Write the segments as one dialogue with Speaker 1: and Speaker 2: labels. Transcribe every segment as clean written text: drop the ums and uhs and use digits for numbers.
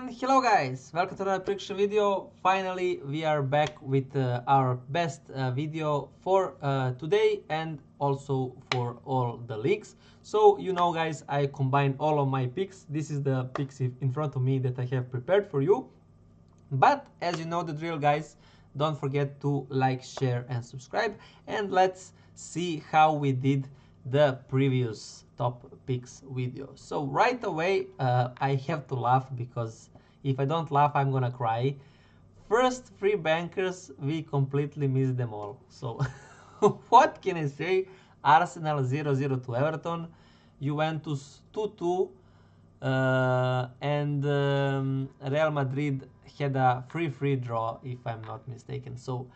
Speaker 1: And hello guys, welcome to another prediction video. Finally we are back with our best video for today and also for all the leagues. So you know guys, I combine all of my picks. This is the picks in front of me that I have prepared for you. But as you know the drill guys, don't forget to like, share and subscribe, and let's see how we did the previous top picks video. So right away I have to laugh, because if I don't laugh I'm gonna cry. First three bankers, we completely missed them all. So what can I say? Arsenal 0-0 to Everton, Juventus 2-2, and Real Madrid had a 3-3 draw, if I'm not mistaken. So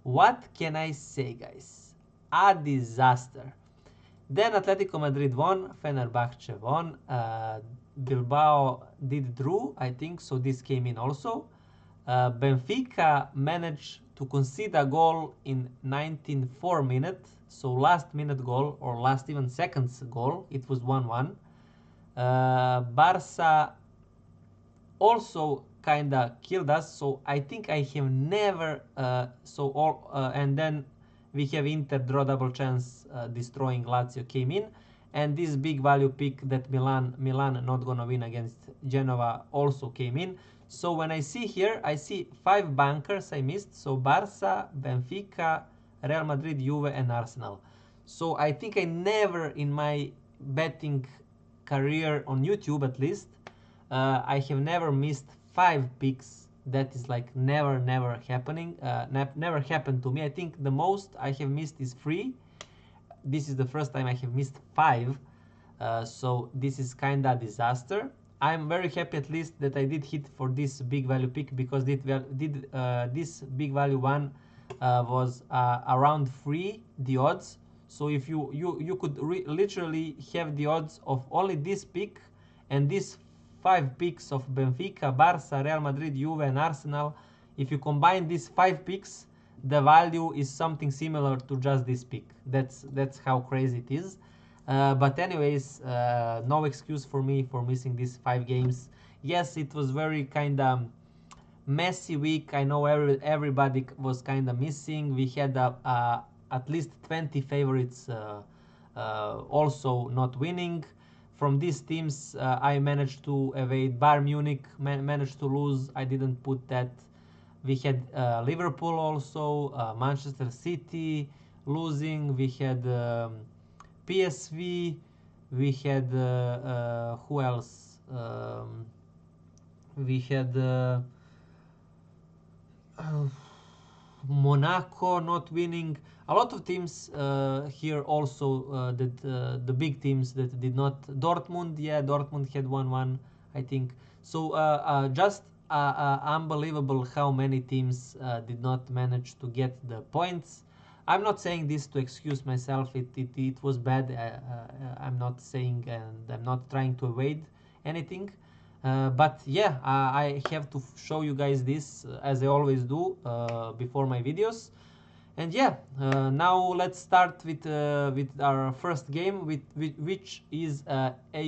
Speaker 1: what can I say guys? A disaster. Then Atletico Madrid won, Fenerbahce won, Bilbao did drew, I think, so this came in also. Benfica managed to concede a goal in 19th minute, so last minute goal, or last even seconds goal. It was 1-1. Barca also kinda killed us, so I think I have never and then we have Inter draw double chance, destroying Lazio came in, and this big value pick that Milan not gonna win against Genova also came in. So when I see here, I see 5 bankers I missed, so Barca, Benfica, Real Madrid, Juve and Arsenal. So I think I never in my betting career on YouTube, at least, I have never missed 5 picks. That is like never happening, never happened to me. I think the most I have missed is 3. This is the first time I have missed 5, so this is kinda a disaster. I'm very happy at least that I did hit for this big value pick, because this big value one was around 3 the odds. So if you could literally have the odds of only this pick and these 5 picks of Benfica, Barca, Real Madrid, Juve and Arsenal. If you combine these 5 picks, the value is something similar to just this pick. That's how crazy it is. But anyways, no excuse for me for missing these 5 games. Yes, it was very kinda messy week. I know everybody was kinda missing. We had at least 20 favorites also not winning. From these teams, I managed to evade. Bayern Munich managed to lose. I didn't put that. We had Liverpool also, Manchester City losing. We had PSV. We had who else? We had Monaco not winning. A lot of teams here also, the big teams that did not. Dortmund, yeah, Dortmund had 1-1, I think. So just unbelievable how many teams did not manage to get the points. I'm not saying this to excuse myself. It was bad. I'm not saying, and I'm not trying to evade anything. But yeah, I have to show you guys this, as I always do before my videos. And yeah, now let's start with our first game, which is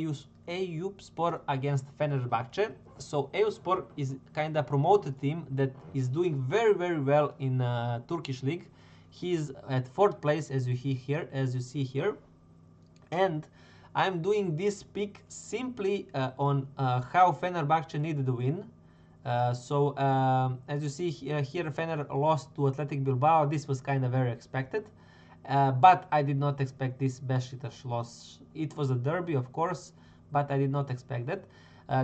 Speaker 1: Aspor against Fenerbahce. So Aspor is kind of promoted team that is doing very well in Turkish league. He's at 4th place, as you see here, and I'm doing this pick simply on how Fenerbahce needed the win. As you see here, Fener lost to Athletic Bilbao. This was kind of very expected, but I did not expect this Besiktas loss. It was a derby, of course, but I did not expect that.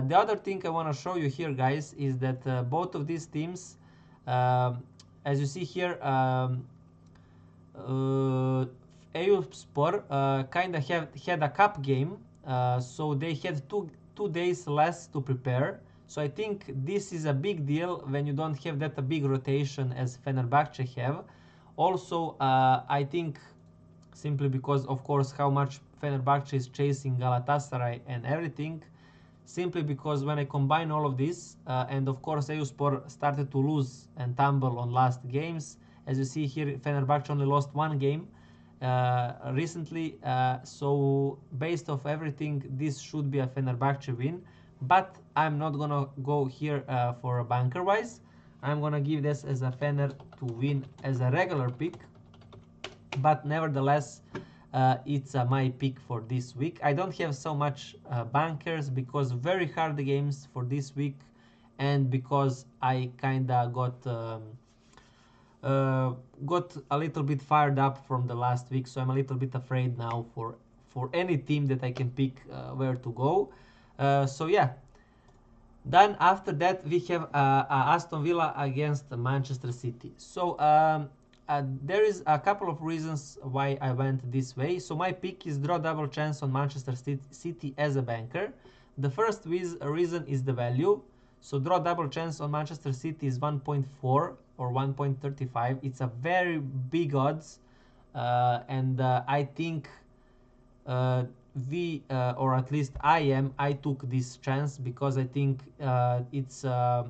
Speaker 1: The other thing I want to show you here, guys, is that both of these teams, as you see here, Aspor kind of had a cup game, so they had two days less to prepare. So I think this is a big deal when you don't have that a big rotation as Fenerbahce have. Also, I think simply because, of course, how much Fenerbahce is chasing Galatasaray and everything, simply because when I combine all of this, and of course Aspor started to lose and tumble on last games. As you see here, Fenerbahce only lost 1 game recently, so based off everything, this should be a Fenerbahce win. but I'm not gonna go here for a banker wise. I'm gonna give this as a Fener to win as a regular pick, but nevertheless it's my pick for this week. I don't have so much bankers because very hard games for this week, and because I kinda got a little bit fired up from the last week, so I'm a little bit afraid now for any team that I can pick where to go. So yeah. Then after that we have Aston Villa against Manchester City. So there is a couple of reasons why I went this way. So my pick is draw double chance on Manchester City as a banker. The first reason is the value. So draw double chance on Manchester City is 1.4 or 1.35. It's a very big odds, and I think or at least I took this chance because I think it's a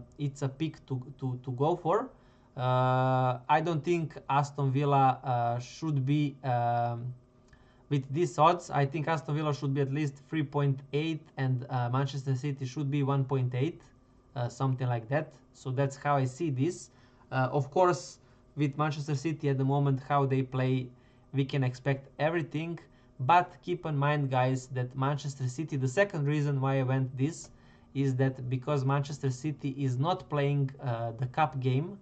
Speaker 1: pick to go for. I don't think Aston Villa should be with these odds. I think Aston Villa should be at least 3.8 and Manchester City should be 1.8, something like that. So that's how I see this. Of course, with Manchester City at the moment, how they play, we can expect everything. But keep in mind, guys, that Manchester City, the second reason why I went this is that because Manchester City is not playing the cup game,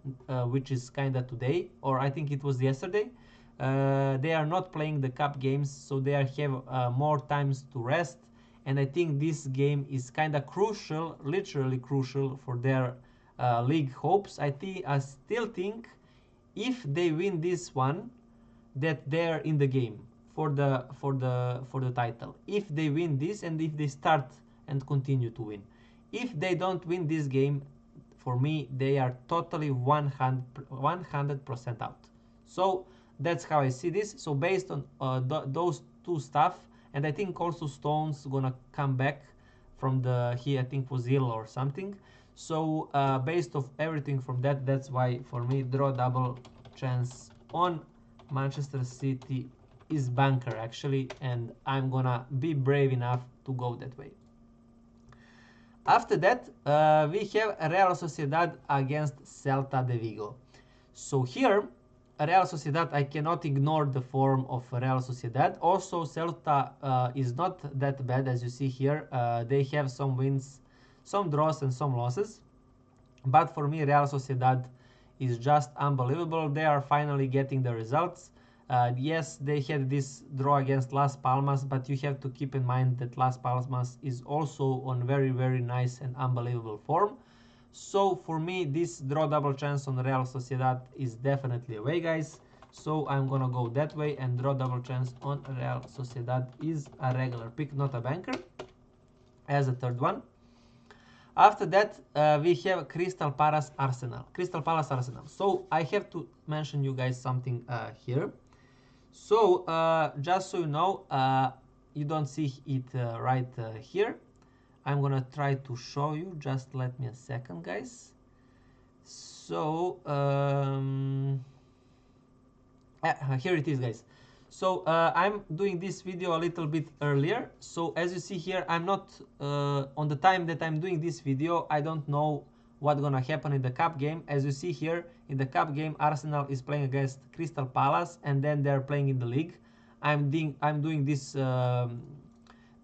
Speaker 1: which is kind of today, or I think it was yesterday. They are not playing the cup games, so they have more times to rest. And I think this game is kind of crucial, literally crucial for their league hopes. I still think if they win this one, that they're in the game for the title. If they win this and if they start and continue to win. If they don't win this game, for me they are totally 100% out. So that's how I see this. So based on those two stuff, and I think also Stone's gonna come back from he I think was ill or something. So based of everything from that, that's why for me draw double chance on Manchester City is banker actually, and I'm gonna be brave enough to go that way. After that, we have Real Sociedad against Celta de Vigo. So here, Real Sociedad, I cannot ignore the form of Real Sociedad. Also, Celta is not that bad as you see here. They have some wins, some draws and some losses. But for me, Real Sociedad is just unbelievable. They are finally getting the results. Yes, they had this draw against Las Palmas, but you have to keep in mind that Las Palmas is also on very, very nice and unbelievable form. So for me, this draw double chance on Real Sociedad is definitely a way, guys. So I'm gonna go that way, and draw double chance on Real Sociedad is a regular pick, not a banker, as a third one. After that, we have Crystal Palace Arsenal. Crystal Palace Arsenal. So I have to mention you guys something here. So just so you know, you don't see it right here. I'm gonna try to show you. Just let me a second, guys. So here it is, guys. So I'm doing this video a little bit earlier. So as you see here, I'm not on the time that I'm doing this video, I don't know what's gonna happen in the cup game. As you see here, in the cup game, Arsenal is playing against Crystal Palace, and then they're playing in the league. I'm doing this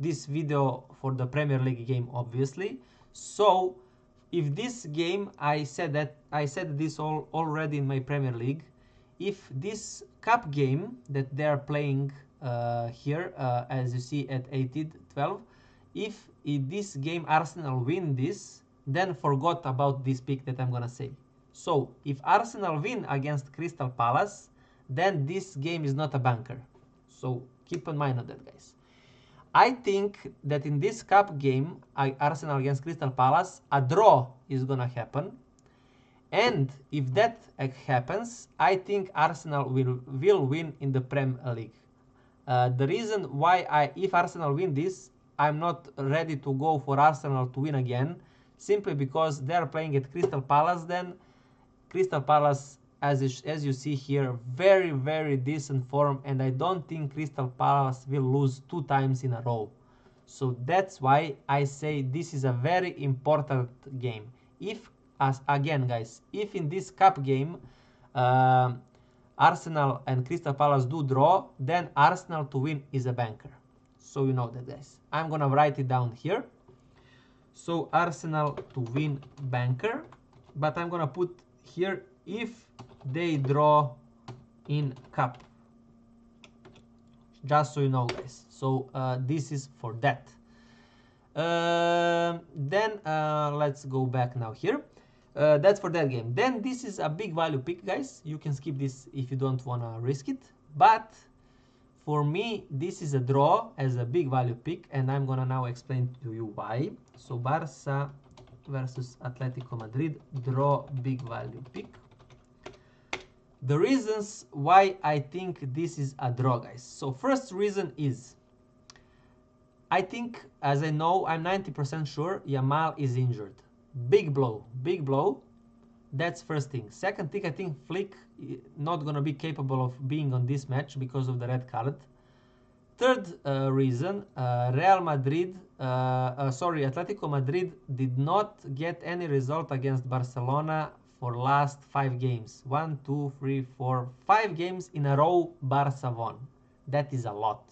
Speaker 1: this video for the Premier League game, obviously. So if this game, I said this already in my Premier League. If this cup game that they are playing here, as you see at 18-12, if in this game Arsenal win this, then forgot about this pick that I'm gonna say. So if Arsenal win against Crystal Palace, then this game is not a banker. So keep in mind on that, guys. I think that in this cup game, Arsenal against Crystal Palace, a draw is gonna happen. And if that happens, I think Arsenal will win in the Premier League. The reason why if Arsenal win this, I'm not ready to go for Arsenal to win again, simply because they're playing at Crystal Palace. Then Crystal Palace, as you see here, very, very decent form, and I don't think Crystal Palace will lose 2 times in a row. So that's why I say this is a very important game. If, as again guys, if in this cup game uh, Arsenal and Crystal Palace do draw, then Arsenal to win is a banker. So you know that, guys. I'm gonna write it down here. So Arsenal to win banker, but I'm gonna put here if they draw in cup, just so you know, guys. So this is for that. Then let's go back now here. That's for that game. Then this is a big value pick, guys. You can skip this if you don't wanna risk it, but for me this is a draw as a big value pick, and I'm gonna now explain to you why. So Barca versus Atletico Madrid, draw, big value pick. The reasons why I think this is a draw, guys. So first reason is, I think, as I know, I'm 90% sure Yamal is injured. Big blow, big blow. That's first thing. Second thing, I think Flick not gonna be capable of being on this match because of the red card. Third reason, Atletico Madrid did not get any result against Barcelona for last 5 games. 1, 2, 3, 4, 5 games in a row Barca won. That is a lot.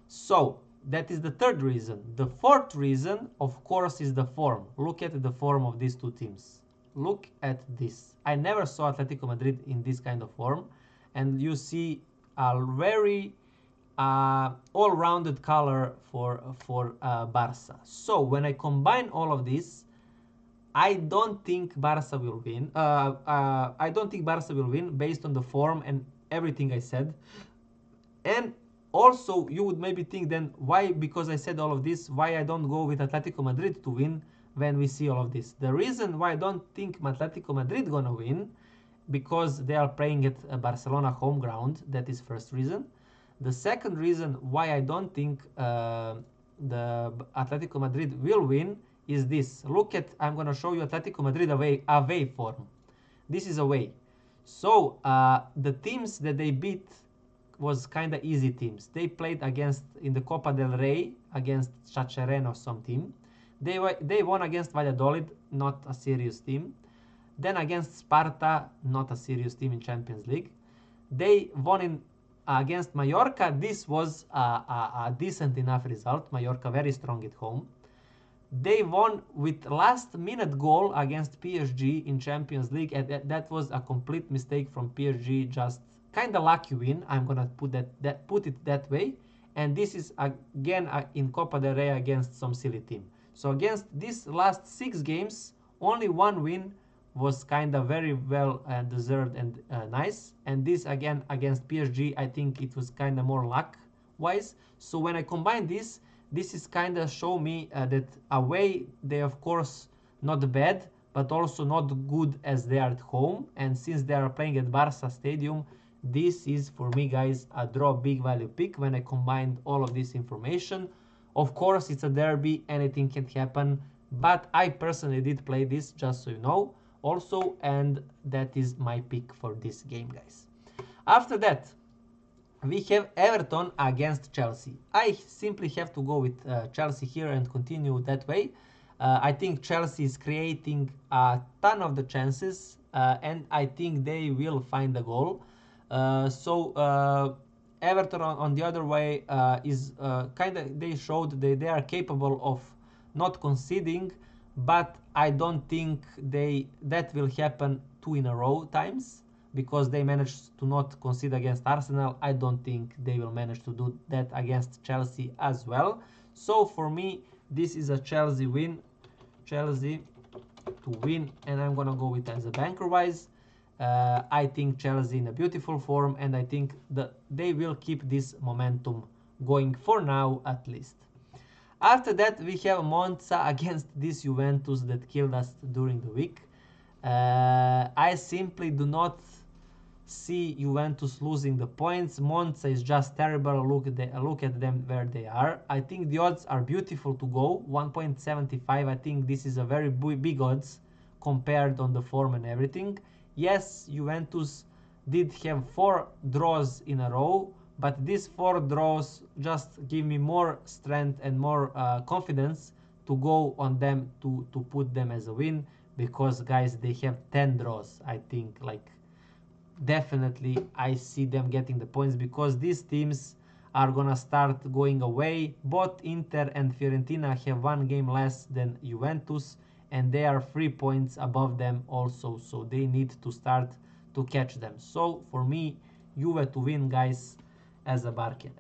Speaker 1: So that is the third reason. The fourth reason, of course, is the form. Look at the form of these two teams. Look at this. I never saw Atletico Madrid in this kind of form, and you see a very all-rounded color for Barca. So when I combine all of this, I don't think Barca will win. I don't think Barca will win based on the form and everything I said. And also, you would maybe think then, why, because I said all of this, why I don't go with Atletico Madrid to win when we see all of this? The reason why I don't think Atletico Madrid gonna win, because they are playing at Barcelona home ground. That is first reason. The second reason why I don't think the Atletico Madrid will win is this. Look at, I'm gonna show you Atletico Madrid away form. This is away. So the teams that they beat was kind of easy teams. They played against, in the Copa del Rey, against Chacheren or some team. They won against Valladolid, not a serious team. Then against Sparta, not a serious team in Champions League. They won against Mallorca. This was a decent enough result. Mallorca very strong at home. They won with last minute goal against PSG in Champions League, and that was a complete mistake from PSG, just kind of lucky win. I'm gonna put it that way. And this is again in Copa del Rey against some silly team. So against these last 6 games, only one win was kind of very well deserved and nice. And this again against PSG, I think it was kind of more luck wise. So when I combine this is kind of show me that away they of course not bad, but also not good as they are at home. And since they are playing at Barca Stadium, this is for me, guys, a draw, big value pick when I combined all of this information. Of course, it's a derby, anything can happen, but I personally did play this, just so you know, also, and that is my pick for this game, guys. After that, we have Everton against Chelsea. I simply have to go with Chelsea here and continue that way. I think Chelsea is creating a ton of the chances, and I think they will find the goal. Everton on the other way is kind of, they showed they are capable of not conceding, but I don't think that will happen 2 in a row times, because they managed to not concede against Arsenal. I don't think they will manage to do that against Chelsea as well. So for me, this is a Chelsea win, Chelsea to win, and I'm gonna go with as a banker wise. I think Chelsea in a beautiful form, and I think that they will keep this momentum going for now at least. After that, we have Monza against this Juventus that killed us during the week. I simply do not see Juventus losing the points. Monza is just terrible. Look at them where they are. I think the odds are beautiful to go 1.75. I think this is a very big odds compared on the form and everything. Yes, Juventus did have 4 draws in a row, but these 4 draws just give me more strength and more confidence to go on them, to put them as a win, because guys, they have 10 draws. I think, like, definitely I see them getting the points, because these teams are gonna start going away. Both Inter and Fiorentina have 1 game less than Juventus, and they are 3 points above them also, so they need to start to catch them. So for me, Juve to win, guys, as a banker.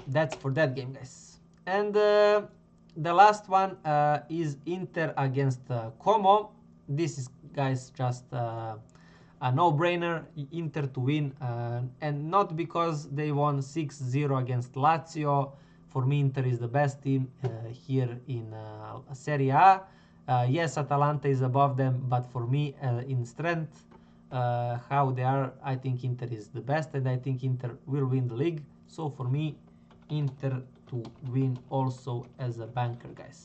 Speaker 1: That's for that game, guys. And the last one is Inter against Como. This is, guys, just a no-brainer. Inter to win, and not because they won 6-0 against Lazio. For me, Inter is the best team here in Serie A. Yes, Atalanta is above them, but for me, in strength, how they are, I think Inter is the best, and I think Inter will win the league. So for me, Inter to win also as a banker, guys.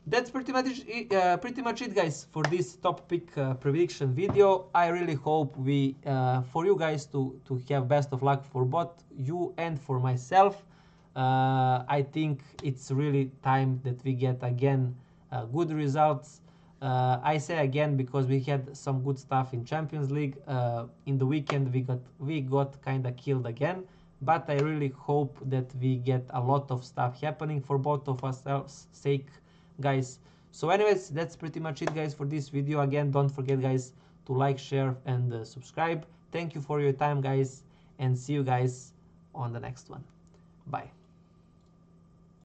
Speaker 1: That's pretty much it, guys, for this top pick prediction video. I really hope we for you guys to have best of luck for both you and for myself. I think it's really time that we get again good results. I say again because we had some good stuff in Champions League. In the weekend we got kind of killed again, but I really hope that we get a lot of stuff happening for both of ourselves' sake, guys. So anyways, that's pretty much it, guys, for this video. Again, don't forget, guys, to like, share, and subscribe. Thank you for your time, guys, and see you guys on the next one. Bye.